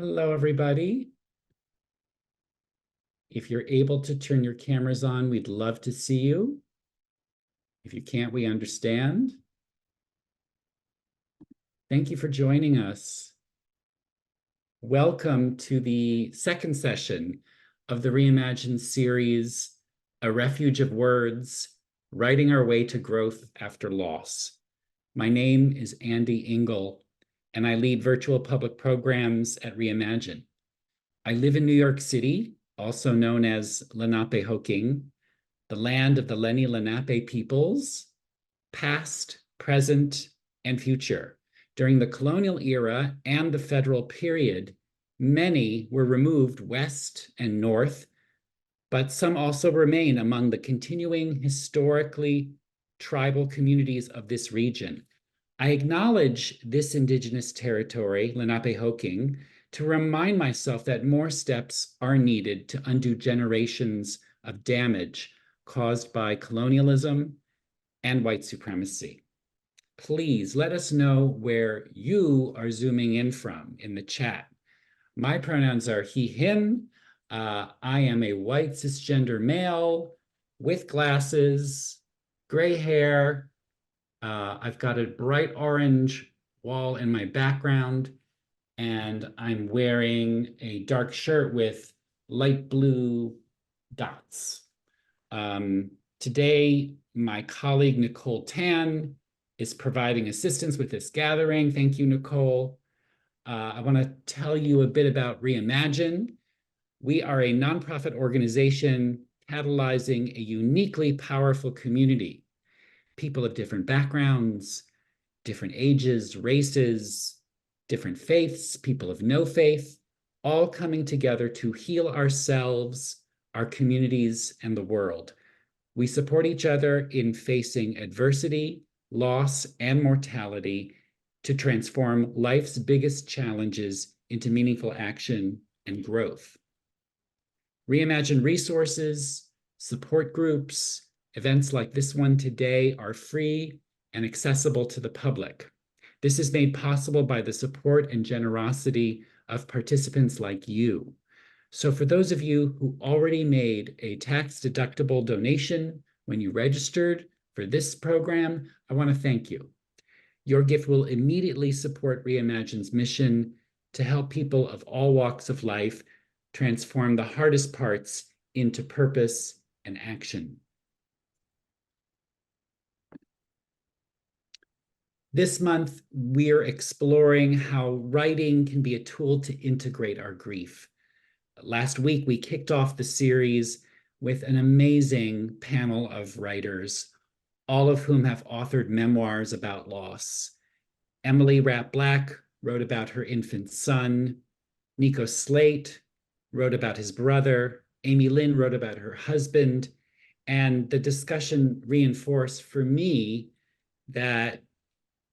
Hello, everybody. If you're able to turn your cameras on, we'd love to see you. If you can't, we understand. Thank you for joining us. Welcome to the second session of the Reimagine series, A Refuge of Words, Writing Our Way to Growth After Loss. My name is Andy Engel, and I lead virtual public programs at Reimagine. I live in New York City, also known as Lenapehoking, the land of the Lenni Lenape peoples, past, present, and future. During the colonial era and the federal period, many were removed west and north, but some also remain among the continuing historically tribal communities of this region. I acknowledge this indigenous territory, Lenapehoking, to remind myself that more steps are needed to undo generations of damage caused by colonialism and white supremacy. Please let us know where you are zooming in from in the chat. My pronouns are he, him. I am a white cisgender male with glasses, gray hair. I've got a bright orange wall in my background, and I'm wearing a dark shirt with light blue dots. Today, my colleague Nicole Tan is providing assistance with this gathering. Thank you, Nicole. I want to tell you a bit about Reimagine. We are a nonprofit organization catalyzing a uniquely powerful community. People of different backgrounds, different ages, races, different faiths, people of no faith, all coming together to heal ourselves, our communities, and the world. We support each other in facing adversity, loss, and mortality to transform life's biggest challenges into meaningful action and growth. Reimagine resources, support groups, events like this one today are free and accessible to the public. This is made possible by the support and generosity of participants like you. So for those of you who already made a tax-deductible donation when you registered for this program, I want to thank you. Your gift will immediately support Reimagine's mission to help people of all walks of life transform the hardest parts into purpose and action. This month, we're exploring how writing can be a tool to integrate our grief. Last week, we kicked off the series with an amazing panel of writers, all of whom have authored memoirs about loss. Emily Rapp Black wrote about her infant son. Nico Slate wrote about his brother. Amy Lynn wrote about her husband. And the discussion reinforced for me that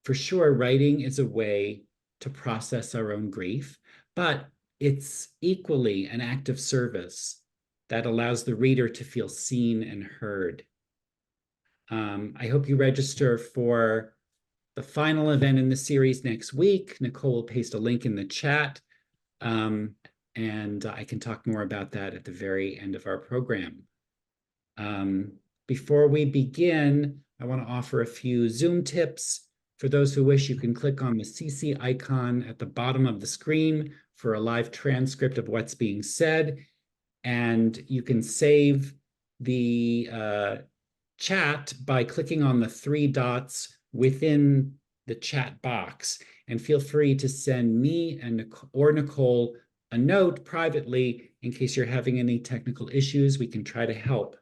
for sure, writing is a way to process our own grief, but it's equally an act of service that allows the reader to feel seen and heard. I hope you register for the final event in the series next week. Nicole will paste a link in the chat, and I can talk more about that at the very end of our program. Before we begin, I want to offer a few Zoom tips. For those who wish, you can click on the CC icon at the bottom of the screen for a live transcript of what's being said. And you can save the chat by clicking on the three dots within the chat box. And feel free to send me or Nicole a note privately in case you're having any technical issues. We can try to help.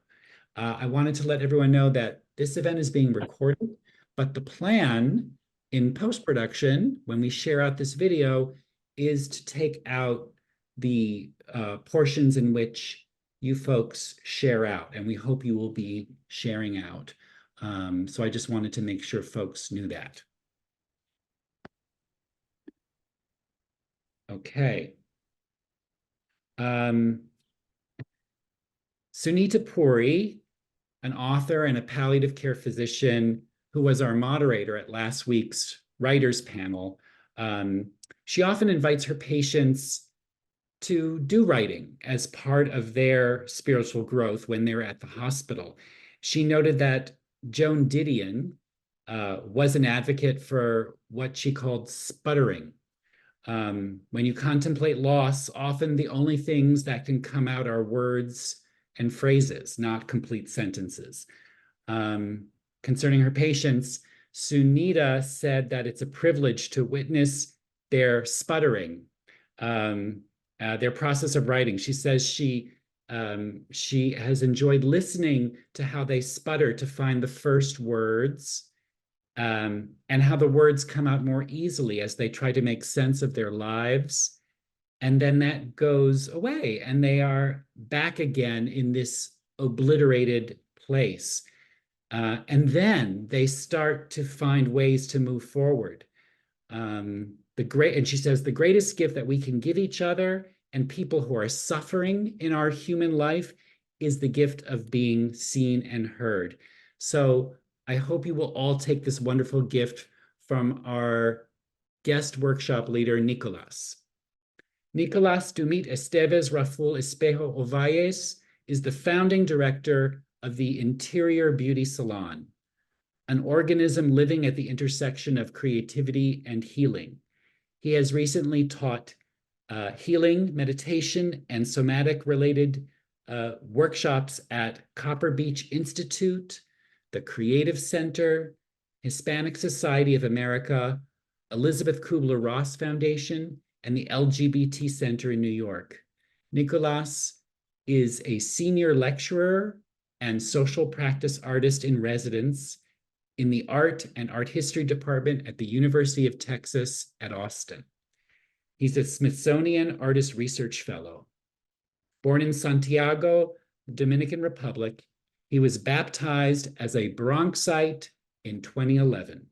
I wanted to let everyone know that this event is being recorded, but the plan in post-production, when we share out this video, is to take out the portions in which you folks share out, and we hope you will be sharing out. So I just wanted to make sure folks knew that. Okay. Sunita Puri, an author and a palliative care physician who was our moderator at last week's writers panel. She often invites her patients to do writing as part of their spiritual growth when they're at the hospital. She noted that Joan Didion was an advocate for what she called sputtering. When you contemplate loss, often the only things that can come out are words and phrases, not complete sentences. Concerning her patients, Sunita said that it's a privilege to witness their sputtering, their process of writing. She says she has enjoyed listening to how they sputter to find the first words, and how the words come out more easily as they try to make sense of their lives. And then that goes away, and they are back again in this obliterated place. And then they start to find ways to move forward. And she says, the greatest gift that we can give each other and people who are suffering in our human life is the gift of being seen and heard. So I hope you will all take this wonderful gift from our guest workshop leader, Nicolás. Nicolás Dumit Estévez Raful Espejo Ovalles is the founding director of the Interior Beauty Salon, an organism living at the intersection of creativity and healing. He has recently taught healing, meditation, and somatic-related workshops at Copper Beach Institute, the Creative Center, Hispanic Society of America, Elizabeth Kubler-Ross Foundation, and the LGBT Center in New York. Nicolás is a senior lecturer and social practice artist in residence in the Art and Art History Department at the University of Texas at Austin. He's a Smithsonian Artist Research Fellow. Born in Santiago, Dominican Republic, he was baptized as a Bronxite in 2011.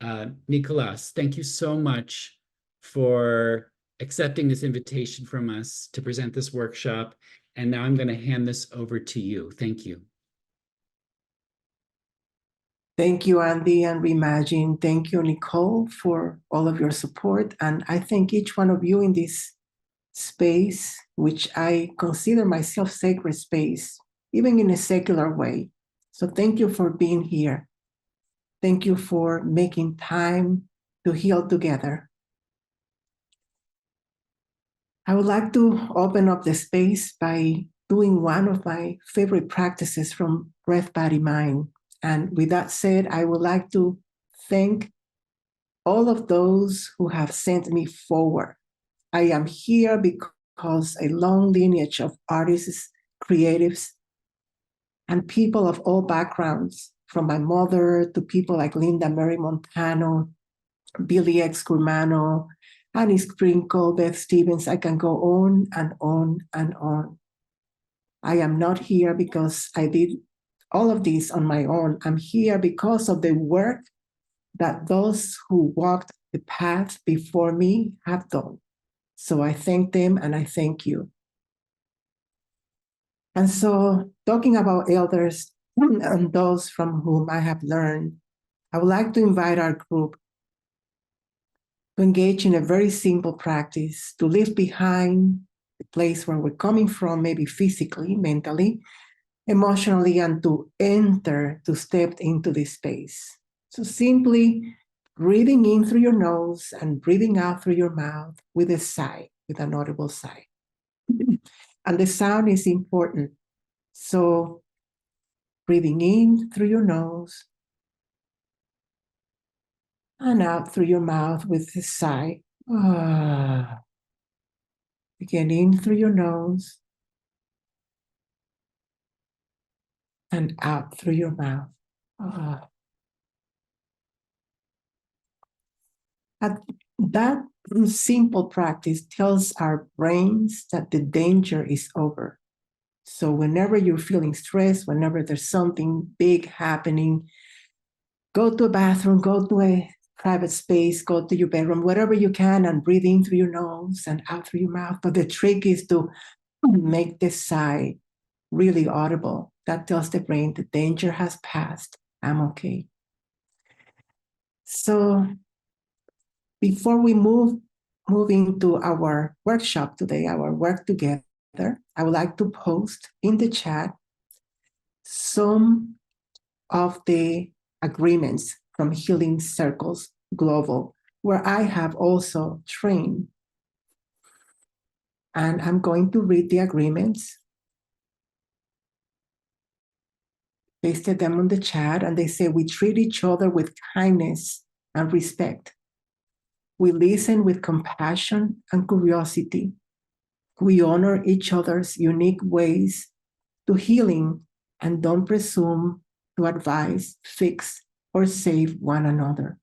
Nicolás, thank you so much for accepting this invitation from us to present this workshop. And now I'm going to hand this over to you. Thank you. Thank you, Andy and Reimagine. Thank you, Nicole, for all of your support. And I thank each one of you in this space, which I consider myself sacred space, even in a secular way. So thank you for being here. Thank you for making time to heal together. I would like to open up the space by doing one of my favorite practices from Breath, Body, Mind. And with that said, I would like to thank all of those who have sent me forward. I am here because a long lineage of artists, creatives, and people of all backgrounds, from my mother to people like Linda Mary Montano, Billy X. Curmano, Annie Sprinkle, Beth Stevens. I can go on and on and on. I am not here because I did all of this on my own. I'm here because of the work that those who walked the path before me have done. So I thank them and I thank you. And so, talking about elders and those from whom I have learned, I would like to invite our group to engage in a very simple practice, to leave behind the place where we're coming from, maybe physically, mentally, emotionally, and to enter, to step into this space. So simply breathing in through your nose and breathing out through your mouth with a sigh, with an audible sigh. And the sound is important. So breathing in through your nose and out through your mouth with a sigh. Again, in through your nose and out through your mouth. And that simple practice tells our brains that the danger is over. So whenever you're feeling stressed, whenever there's something big happening, go to a bathroom, go to a private space, go to your bedroom, whatever you can, and breathe in through your nose and out through your mouth. But the trick is to make the sigh really audible. That tells the brain the danger has passed. I'm okay. So before we move moving to our workshop today, our work together, I would like to post in the chat some of the agreements from Healing Circles Global, where I have also trained. And I'm going to read the agreements. Pasted them on the chat, and they say, we treat each other with kindness and respect. We listen with compassion and curiosity. We honor each other's unique ways to healing and don't presume to advise, fix, or save one another.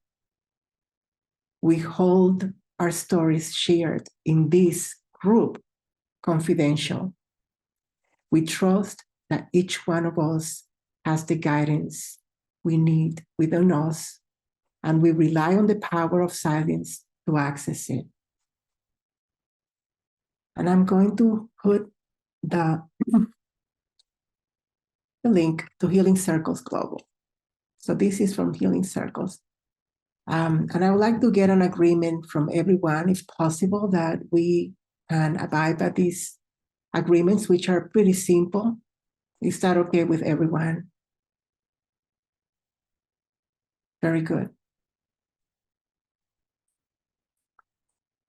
We hold our stories shared in this group confidential. We trust that each one of us has the guidance we need within us, and we rely on the power of silence to access it. And I'm going to put the link to Healing Circles Global. So this is from Healing Circles. And I would like to get an agreement from everyone, if possible, that we can abide by these agreements, which are pretty simple. Is that okay with everyone? Very good.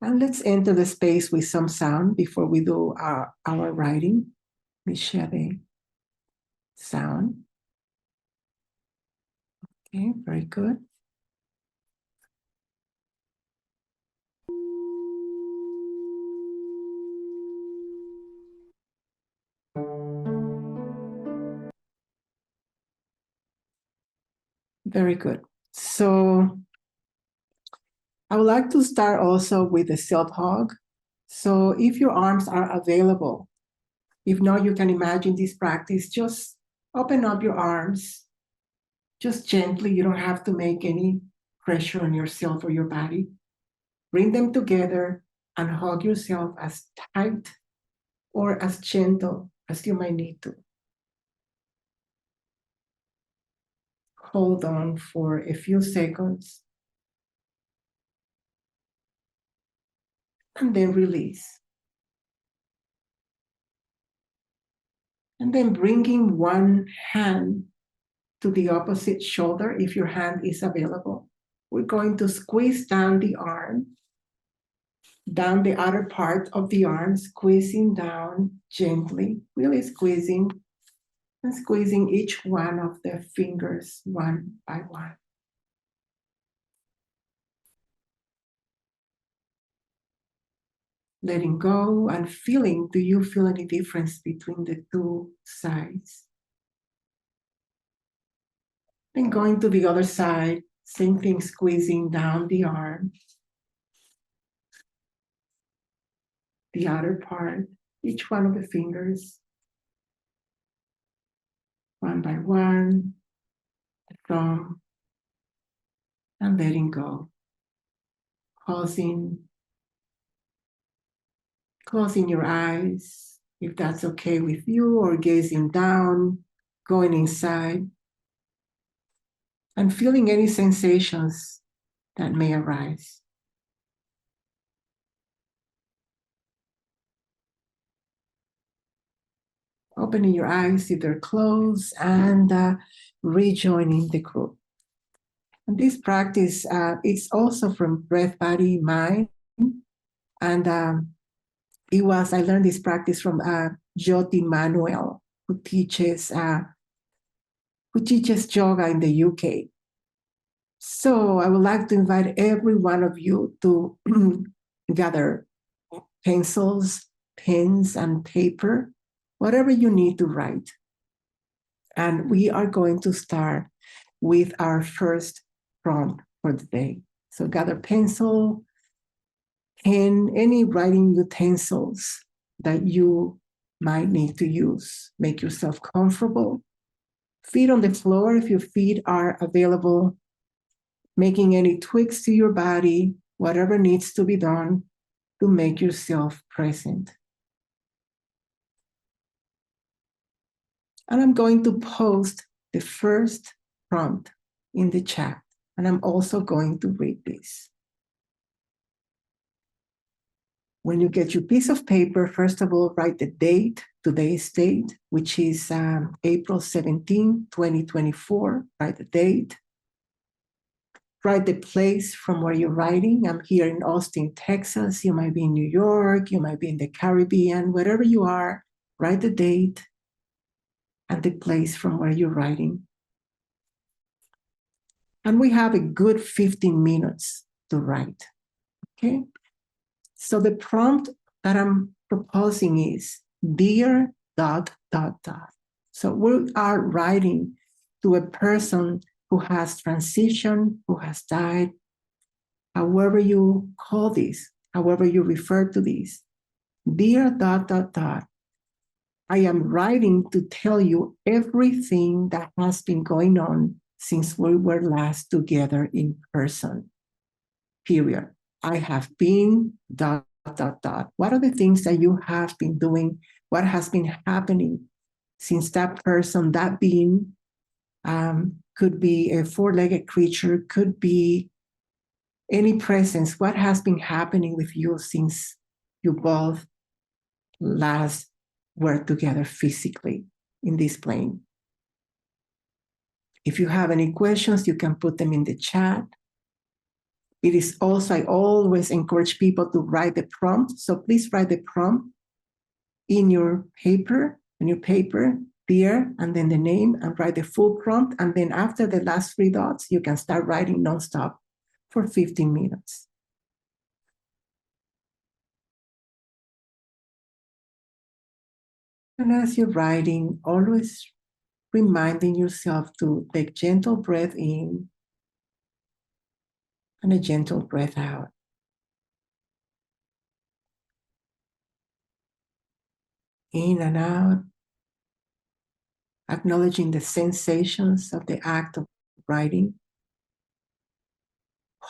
And let's enter the space with some sound before we do our writing. We share the sound. Okay, very good. Very good. So I would like to start also with the self-hug. So if your arms are available, if not, you can imagine this practice. Just open up your arms, just gently. You don't have to make any pressure on yourself or your body. Bring them together and hug yourself as tight or as gentle as you might need to. Hold on for a few seconds and then release. And then bringing one hand to the opposite shoulder, if your hand is available. We're going to squeeze down the arm, down the outer part of the arm, squeezing down gently, really squeezing, and squeezing each one of the fingers one by one. Letting go and feeling, do you feel any difference between the two sides? Then going to the other side, same thing, squeezing down the arm, the outer part, each one of the fingers, one by one, the thumb, and letting go. Pausing, closing your eyes, if that's okay with you, or gazing down, going inside, and feeling any sensations that may arise. Opening your eyes if they're closed, and rejoining the group. And this practice is also from Breath, Body, Mind. And I learned this practice from Jyoti Manuel, who teaches yoga in the UK. So I would like to invite every one of you to gather pencils, pens, and paper, whatever you need to write. And we are going to start with our first prompt for the day. So gather pencil, pen, any writing utensils that you might need to use. Make yourself comfortable. Feet on the floor if your feet are available. Making any tweaks to your body, whatever needs to be done to make yourself present. And I'm going to post the first prompt in the chat. And I'm also going to read this. When you get your piece of paper, first of all, write the date, today's date, which is April 17, 2024. Write the date. Write the place from where you're writing. I'm here in Austin, Texas. You might be in New York. You might be in the Caribbean. Wherever you are, write the date and the place from where you're writing. And we have a good 15 minutes to write, okay? So the prompt that I'm proposing is, dear ... So we are writing to a person who has transitioned, who has died, however you call this, however you refer to this. Dear ... I am writing to tell you everything that has been going on since we were last together in person, period. I have been ... What are the things that you have been doing? What has been happening since that person, that being, could be a four-legged creature, could be any presence. What has been happening with you since you both last were together physically in this plane? If you have any questions, you can put them in the chat. It is also, I always encourage people to write the prompt. So please write the prompt in your paper, dear, and then the name, and write the full prompt. And then after the last three dots, you can start writing nonstop for 15 minutes. And as you're writing, always reminding yourself to take gentle breath in and a gentle breath out. In and out, acknowledging the sensations of the act of writing,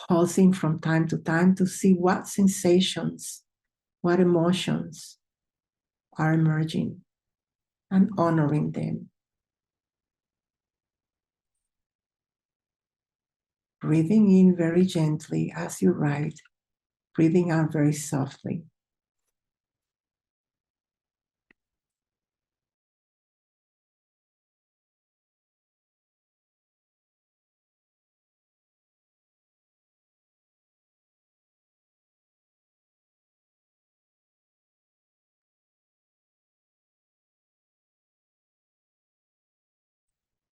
pausing from time to time to see what sensations, what emotions are emerging, and honoring them. Breathing in very gently as you write, breathing out very softly.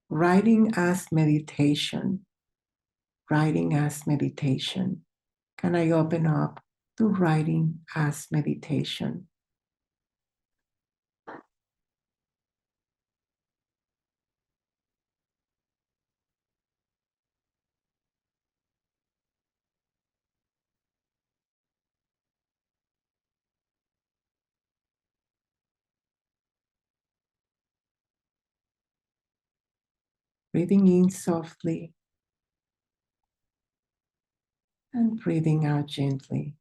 Writing as meditation. Writing as meditation. Can I open up to writing as meditation? Breathing in softly and breathing out gently.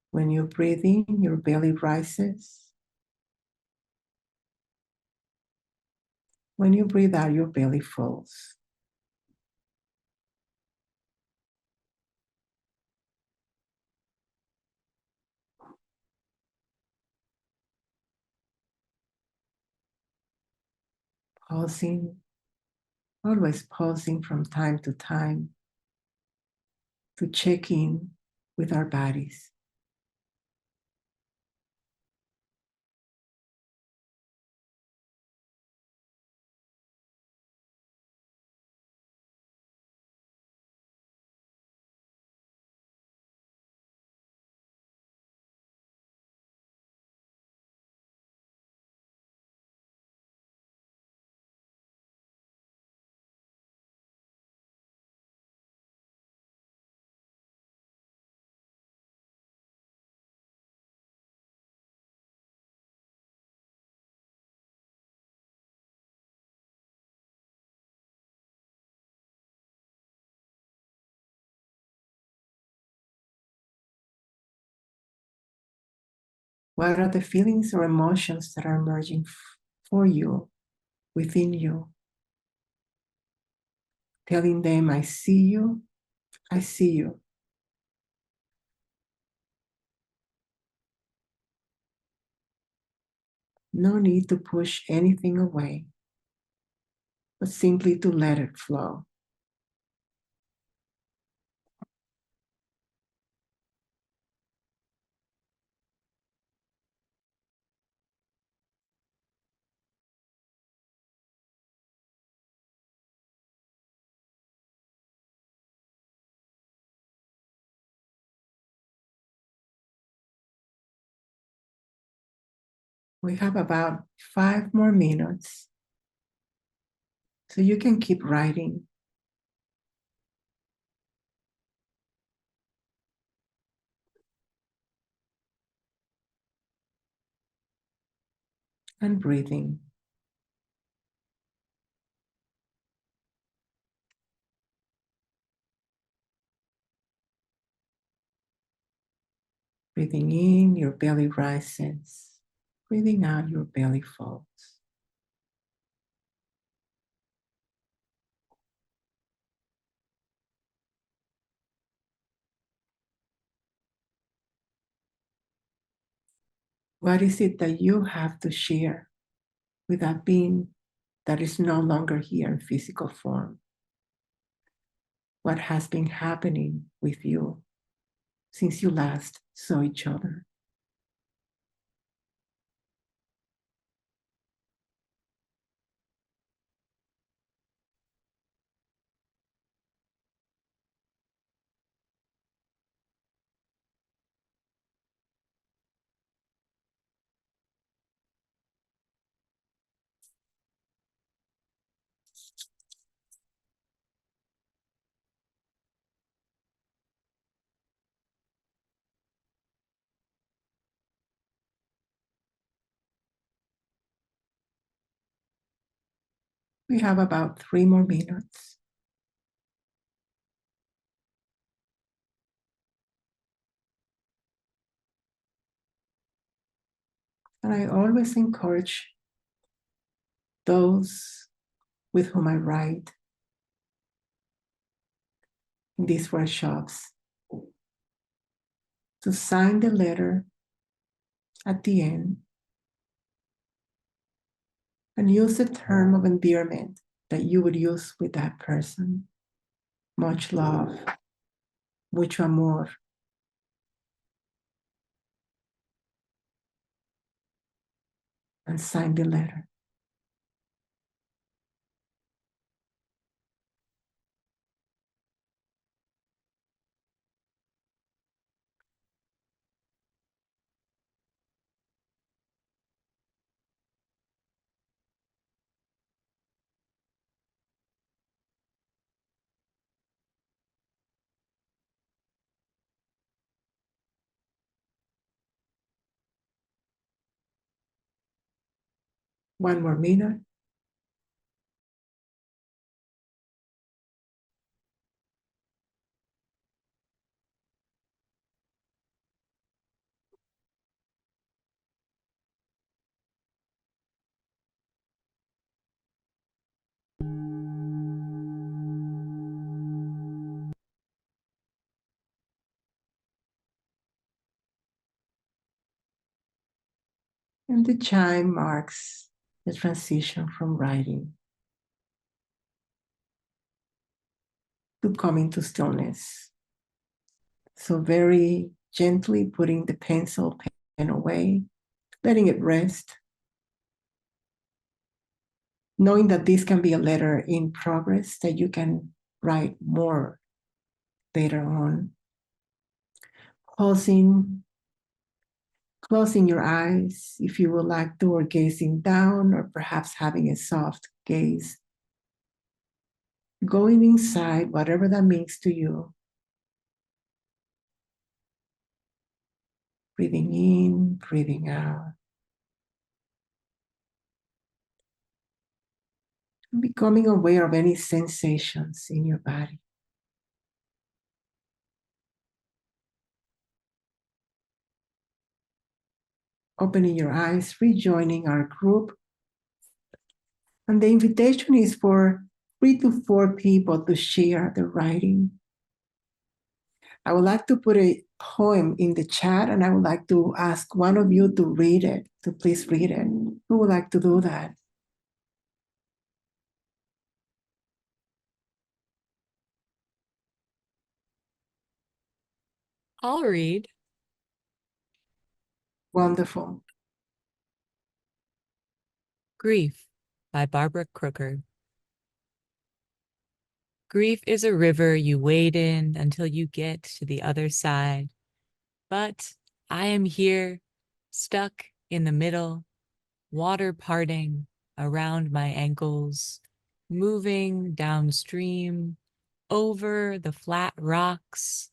When you breathe in, your belly rises. When you breathe out, your belly falls. Pausing, always pausing from time to time to check in with our bodies. What are the feelings or emotions that are emerging for you, within you? telling them, I see you, I see you. No need to push anything away, but simply to let it flow. We have about 5 more minutes, so you can keep writing. And breathing. Breathing in, your belly rises. Breathing out, your belly falls. What is it that you have to share with that being that is no longer here in physical form? What has been happening with you since you last saw each other? We have about 3 more minutes. And I always encourage those with whom I write in these workshops to sign the letter at the end and use the term of endearment that you would use with that person. Much love, mucho amor. And sign the letter. One more minute. And the chime marks the transition from writing to coming to stillness. So very gently putting the pencil pen away, letting it rest, knowing that this can be a letter in progress that you can write more later on. Pausing, closing your eyes if you would like to, or gazing down, or perhaps having a soft gaze. Going inside, whatever that means to you. Breathing in, breathing out. Becoming aware of any sensations in your body. Opening your eyes, rejoining our group. And the invitation is for 3 to 4 people to share the writing. I would like to put a poem in the chat, and I would like to ask one of you to read it, to please read it. Who would like to do that? I'll read. Wonderful. Grief by Barbara Crooker. Grief is a river you wade in until you get to the other side. But I am here, stuck in the middle, water parting around my ankles, moving downstream over the flat rocks.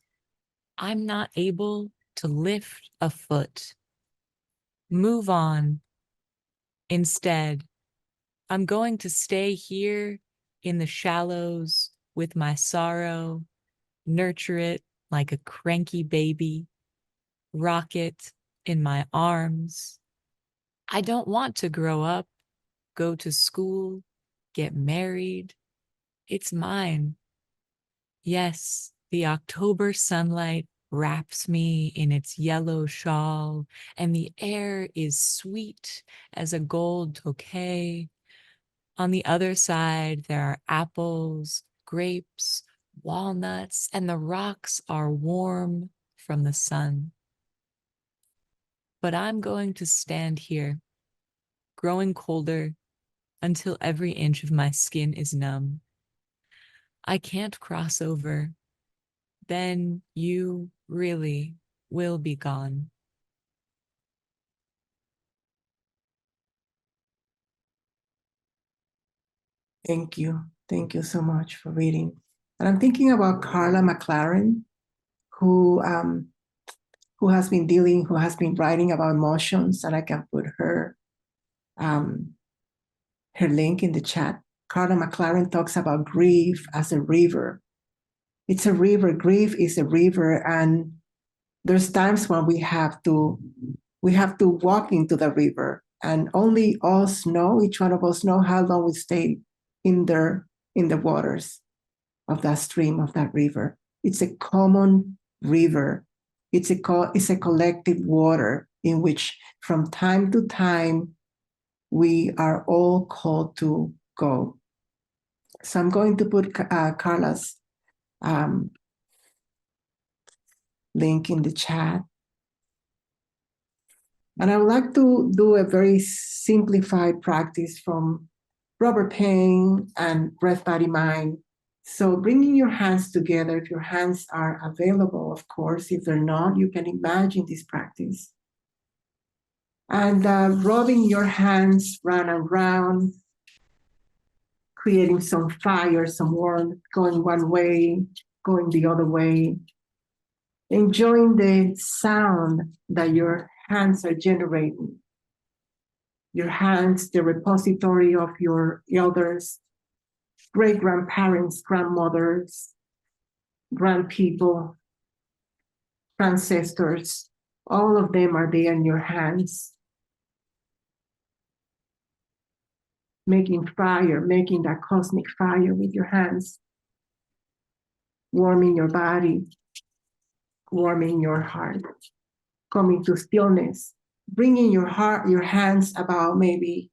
I'm not able to lift a foot. Move on. Instead, I'm going to stay here in the shallows with my sorrow, nurture it like a cranky baby, rock it in my arms. I don't want to grow up, go to school, get married. It's mine. Yes, the October sunlight wraps me in its yellow shawl, and the air is sweet as a gold toque. On the other side, there are apples, grapes, walnuts, and the rocks are warm from the sun. But I'm going to stand here, growing colder until every inch of my skin is numb. I can't cross over. Then you really will be gone. Thank you. Thank you so much for reading. And I'm thinking about Carla McLaren, who has been writing about emotions, and I can put her link in the chat. Carla McLaren talks about grief as a river. It's a river. Grief is a river, and there's times when we have to walk into the river, and only us know, each one of us know how long we stay in the waters of that stream, of that river. It's a common river. It's a collective water in which from time to time we are all called to go. So I'm going to put Carla's link in the chat. And I would like to do a very simplified practice from Robert Payne and Breath, Body, Mind. So bringing your hands together, if your hands are available, of course. If they're not, you can imagine this practice. And rubbing your hands round and round, creating some fire, some warmth, going one way, going the other way. Enjoying the sound that your hands are generating. Your hands, the repository of your elders, great-grandparents, grandmothers, grandpeople, ancestors, all of them are there in your hands. Making fire, making that cosmic fire with your hands, warming your body, warming your heart, coming to stillness, bringing your hands about maybe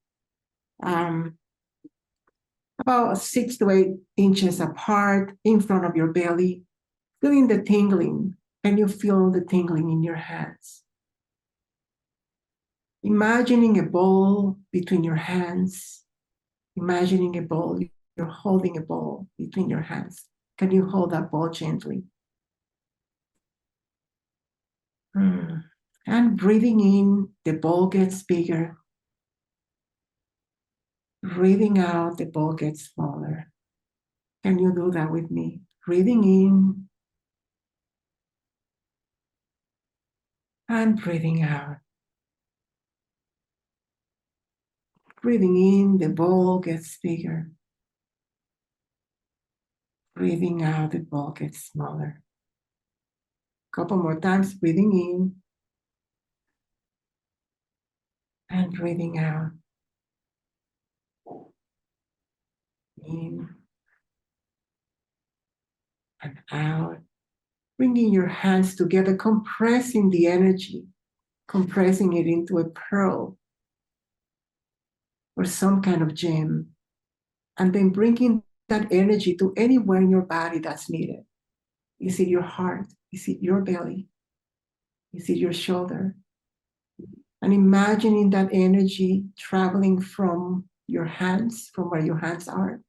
about 6 to 8 inches apart in front of your belly, feeling the tingling. Can you feel the tingling in your hands? Imagining a ball between your hands, imagining a ball, you're holding a ball between your hands. Can you hold that ball gently? And breathing in, the ball gets bigger. Breathing out, the ball gets smaller. Can you do that with me? Breathing in and breathing out. Breathing in, the ball gets bigger. Breathing out, the ball gets smaller. Couple more times, breathing in and breathing out. In and out. Bringing your hands together, compressing the energy, compressing it into a pearl or some kind of gem, and then bringing that energy to anywhere in your body that's needed. Is it your heart? Is it your belly? Is it your shoulder? And imagining that energy traveling from your hands, from where your hands are,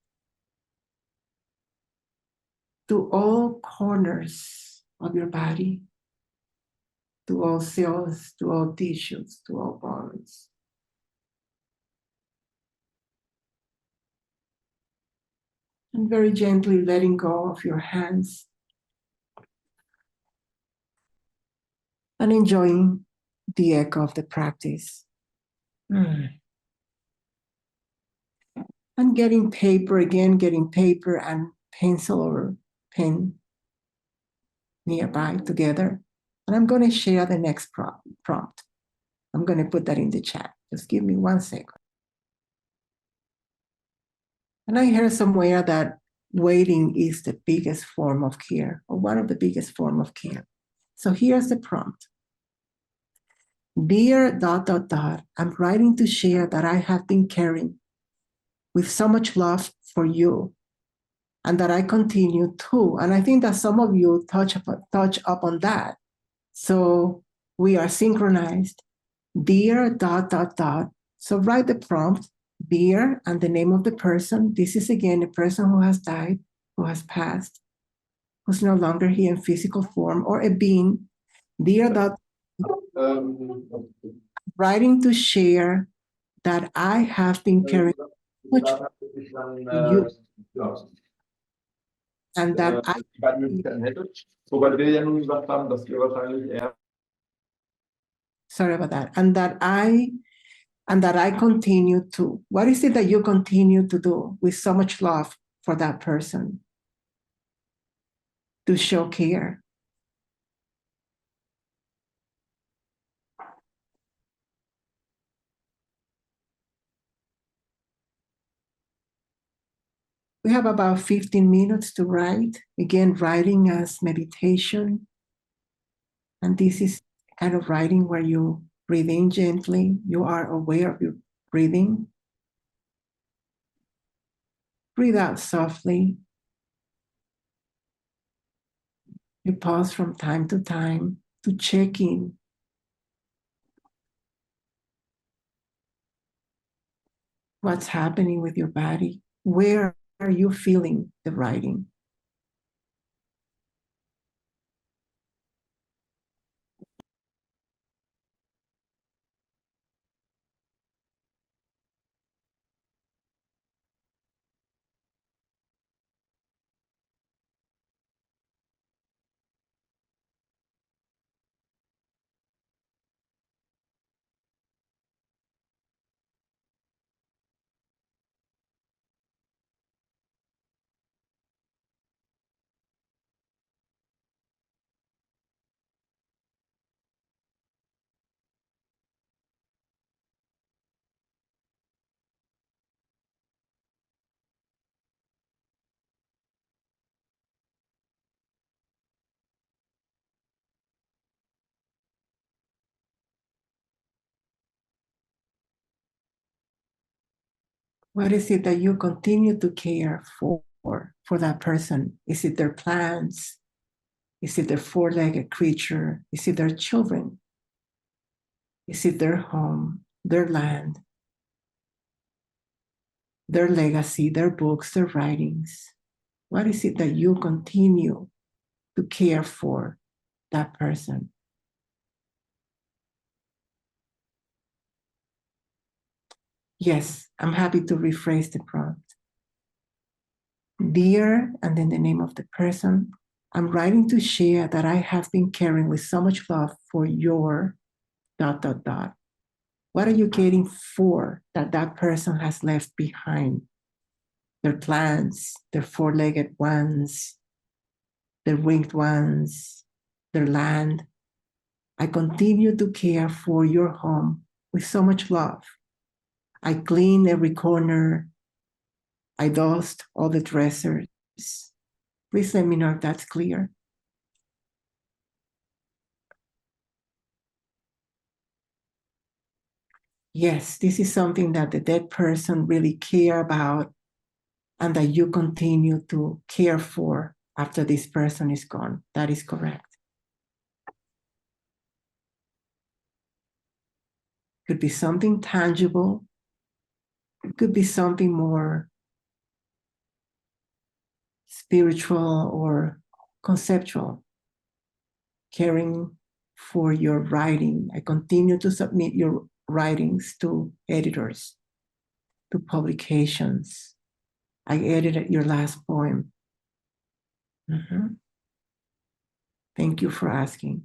to all corners of your body, to all cells, to all tissues, to all bones. And very gently letting go of your hands and enjoying the echo of the practice. And getting paper again, getting paper and pencil or pen nearby together. And I'm going to share the next prompt. I'm going to put that in the chat. Just give me 1 second. And I heard somewhere that waiting is the biggest form of care, or one of the biggest form of care. So here's the prompt. Dear ... I'm writing to share that I have been caring with so much love for you, and that I continue to. And I think that some of you touch up on that. So we are synchronized. Dear ... So write the prompt, dear, and the name of the person. This is again a person who has died, who has passed, who's no longer here in physical form, or a being. Dear ... writing to share that I have been caring much for you, and that I... Sorry about that. And that I continue to. What is it that you continue to do with so much love for that person? To show care. We have about 15 minutes to write. Again, writing as meditation. And this is kind of writing where you breathe in gently. You are aware of your breathing. Breathe out softly. You pause from time to time to check in. What's happening with your body? Where are you feeling the writing? What is it that you continue to care for that person? Is it their plants? Is it their four-legged creature? Is it their children? Is it their home, their land, their legacy, their books, their writings? What is it that you continue to care for that person? Yes, I'm happy to rephrase the prompt. Dear, and then the name of the person, I'm writing to share that I have been caring with so much love for your ... What are you caring for that person has left behind? Their plants, their four-legged ones, their winged ones, their land. I continue to care for your home with so much love. I clean every corner. I dust all the dressers. Please let me know if that's clear. Yes, this is something that the dead person really care about and that you continue to care for after this person is gone. That is correct. Could be something tangible. It could be something more spiritual or conceptual. Caring for your writing. I continue to submit your writings to editors, to publications. I edited your last poem. Thank you for asking.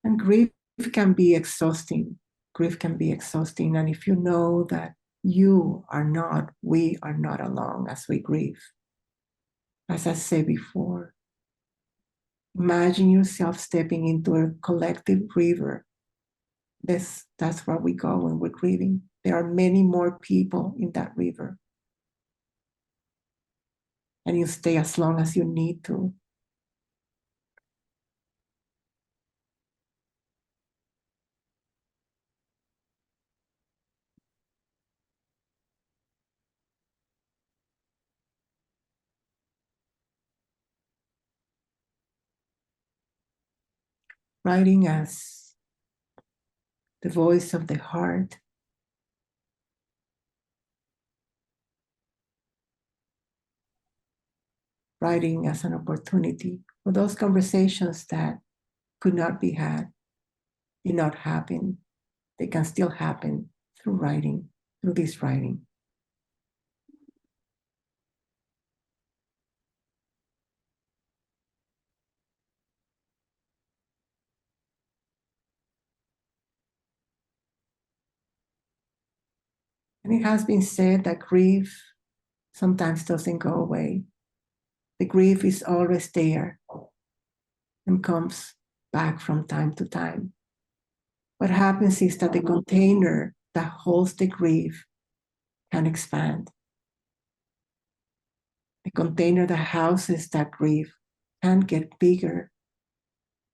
And grief can be exhausting. Grief can be exhausting. And if you know that we are not alone as we grieve. As I said before, imagine yourself stepping into a collective river. That's where we go when we're grieving. There are many more people in that river. And you stay as long as you need to. Writing as the voice of the heart. Writing as an opportunity for those conversations that could not be had, did not happen. They can still happen through writing, through this writing. And it has been said that grief sometimes doesn't go away. The grief is always there and comes back from time to time. What happens is that the container that holds the grief can expand. The container that houses that grief can get bigger,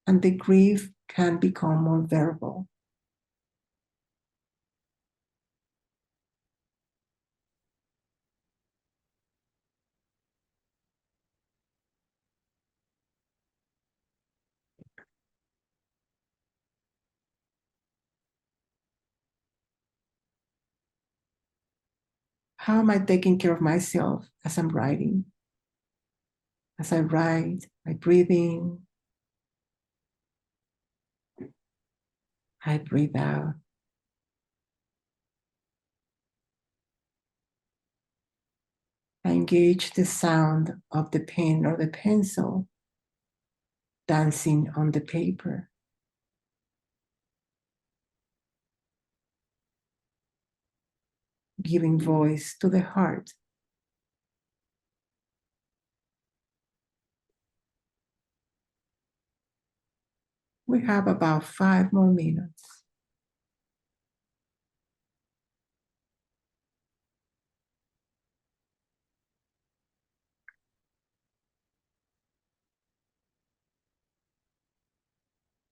and the grief can become more bearable. How am I taking care of myself as I'm writing? As I write, I breathe in, I breathe out. I engage the sound of the pen or the pencil dancing on the paper. Giving voice to the heart. We have about 5 more minutes.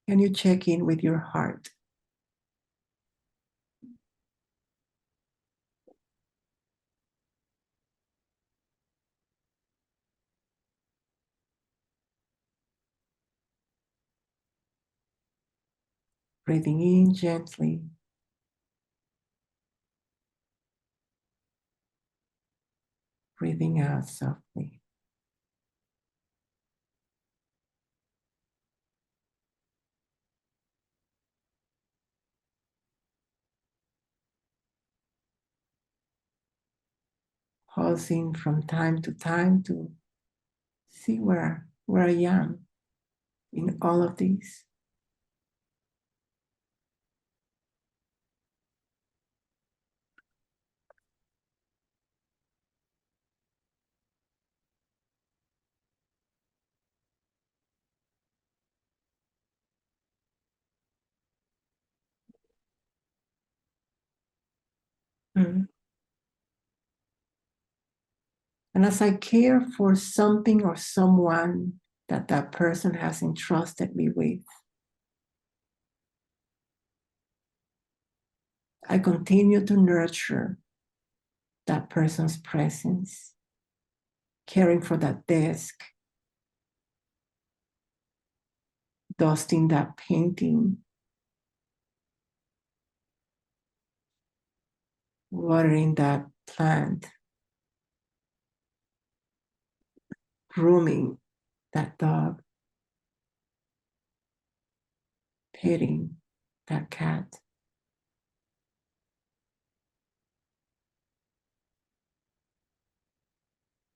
Can you check in with your heart? Breathing in gently. Breathing out softly. Pausing from time to time to see where I am in all of these. And as I care for something or someone that that person has entrusted me with, I continue to nurture that person's presence, caring for that desk, dusting that painting, watering that plant, grooming that dog, petting that cat.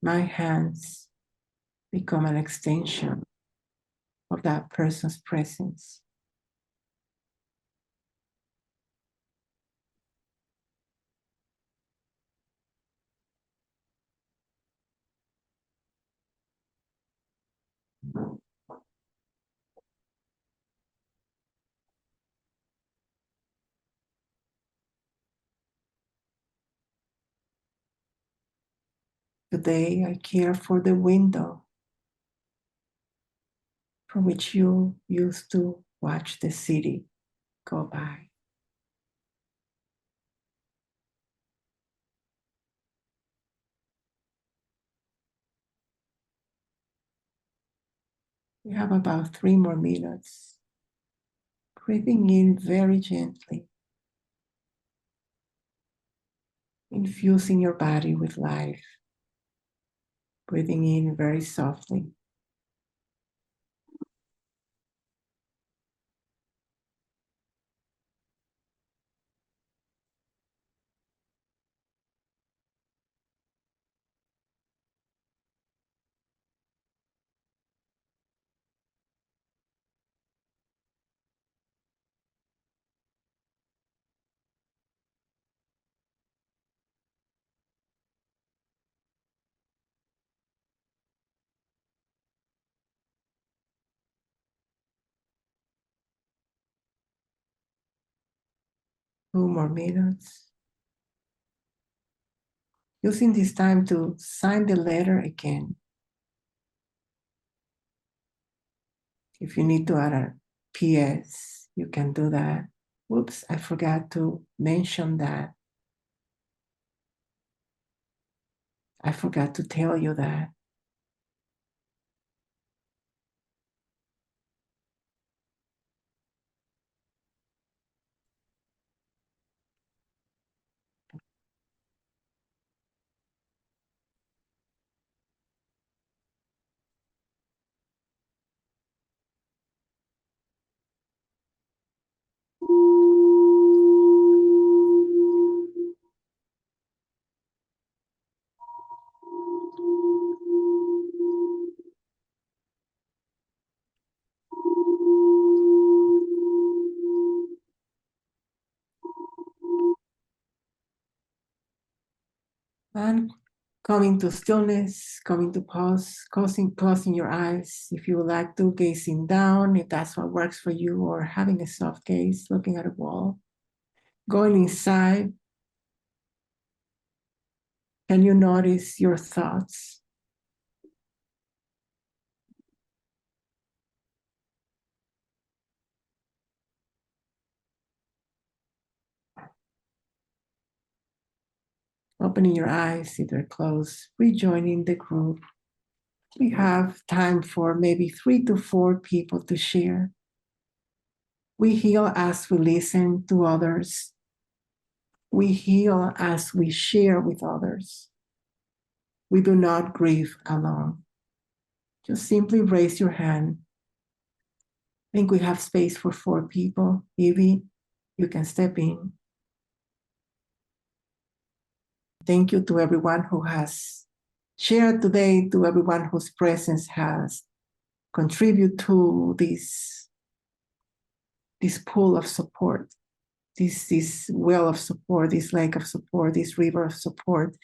My hands become an extension of that person's presence. Today, I care for the window from which you used to watch the city go by. We have about 3 more minutes. Breathing in very gently, infusing your body with life. Breathing in very softly. Two more minutes. Using this time to sign the letter again. If you need to add a PS, you can do that. Whoops, I forgot to mention that. I forgot to tell you that. And coming to stillness, coming to pause, closing your eyes if you would like to, gazing down, if that's what works for you, or having a soft gaze, looking at a wall. Going inside, can you notice your thoughts? Opening your eyes if they're closed, rejoining the group. We have time for maybe 3 to 4 people to share. We heal as we listen to others. We heal as we share with others. We do not grieve alone. Just simply raise your hand. I think we have space for 4 people. Evie, you can step in. Thank you to everyone who has shared today, to everyone whose presence has contributed to this pool of support, this well of support, this lake of support, this river of support.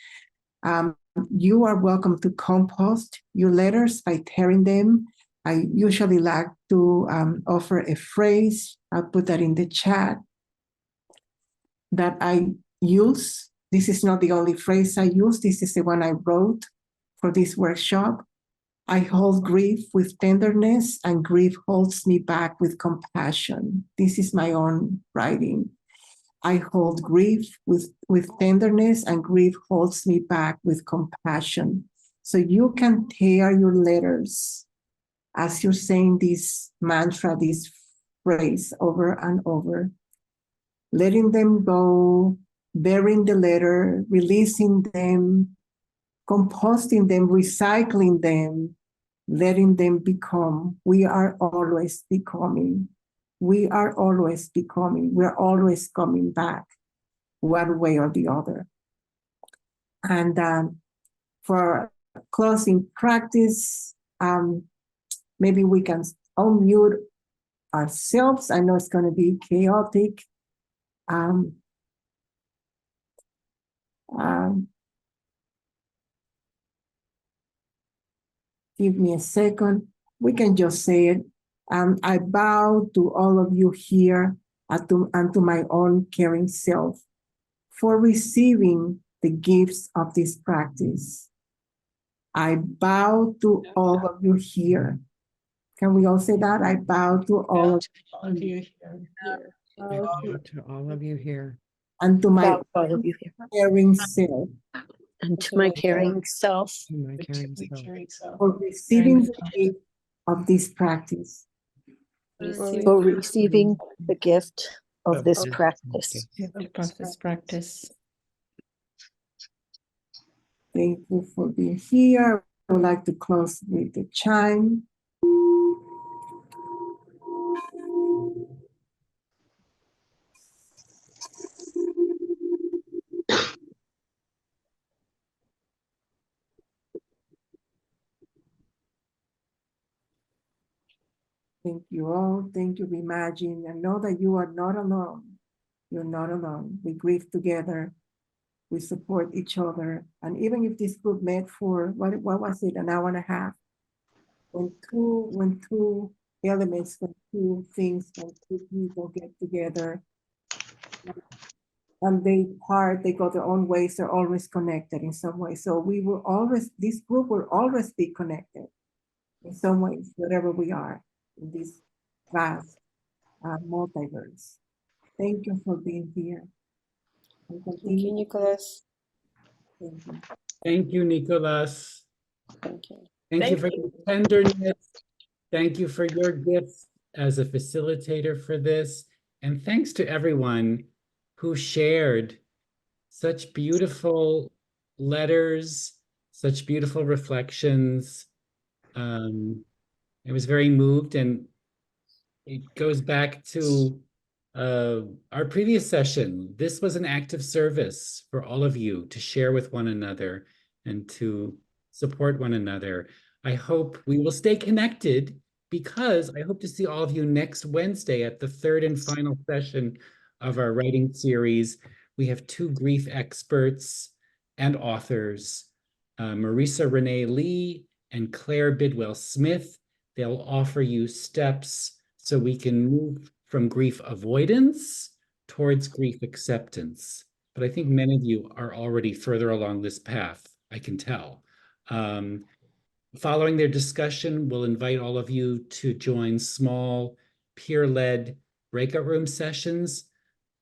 You are welcome to compost your letters by tearing them. I usually like to offer a phrase, I'll put that in the chat, that I use this is not the only phrase I use. This is the one I wrote for this workshop. I hold grief with tenderness, and grief holds me back with compassion. This is my own writing. I hold grief with tenderness, and grief holds me back with compassion. So you can tear your letters as you're saying this mantra, this phrase over and over, letting them go, burying the letter, releasing them, composting them, recycling them, letting them become. We are always becoming. We are always becoming. We're always coming back one way or the other. And for closing practice, maybe we can unmute ourselves. I know it's going to be chaotic. Give me a second. We can just say it. I bow to all of you here and to my own caring self for receiving the gifts of this practice. I bow to all of you here. Can we all say that? I bow to all of you here. I bow to all of you here. And to my all of you here. caring self. And to my caring self. To my caring self. For receiving the gift of this practice. For receiving the gift of this practice. Thank you for being here. I would like to close with the chime. Thank you all. Thank you, Reimagine. And know that you are not alone. You're not alone. We grieve together. We support each other. And even if this group met for, what was it, an hour and a half? When two elements, when two things, when two people get together and they part, they go their own ways, they're always connected in some way. So we will always, this group will always be connected in some ways, wherever we are in this vast multiverse. Thank you for being here. Thank you, Nicolás. Thank you. Thank you, Nicolás. Thank you. Thank you for your tenderness. Thank you for your gifts as a facilitator for this. And thanks to everyone who shared such beautiful letters, such beautiful reflections. I was very moved, and it goes back to our previous session. This was an act of service for all of you to share with one another and to support one another. I hope we will stay connected, because I hope to see all of you next Wednesday at the third and final session of our writing series. We have two grief experts and authors, Marisa Renee Lee and Claire Bidwell Smith. They'll offer you steps so we can move from grief avoidance towards grief acceptance. But I think many of you are already further along this path, I can tell. Following their discussion, we'll invite all of you to join small peer-led breakout room sessions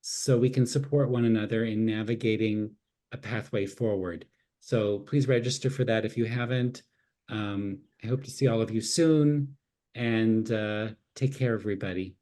so we can support one another in navigating a pathway forward. So please register for that if you haven't. I hope to see all of you soon, and take care, everybody.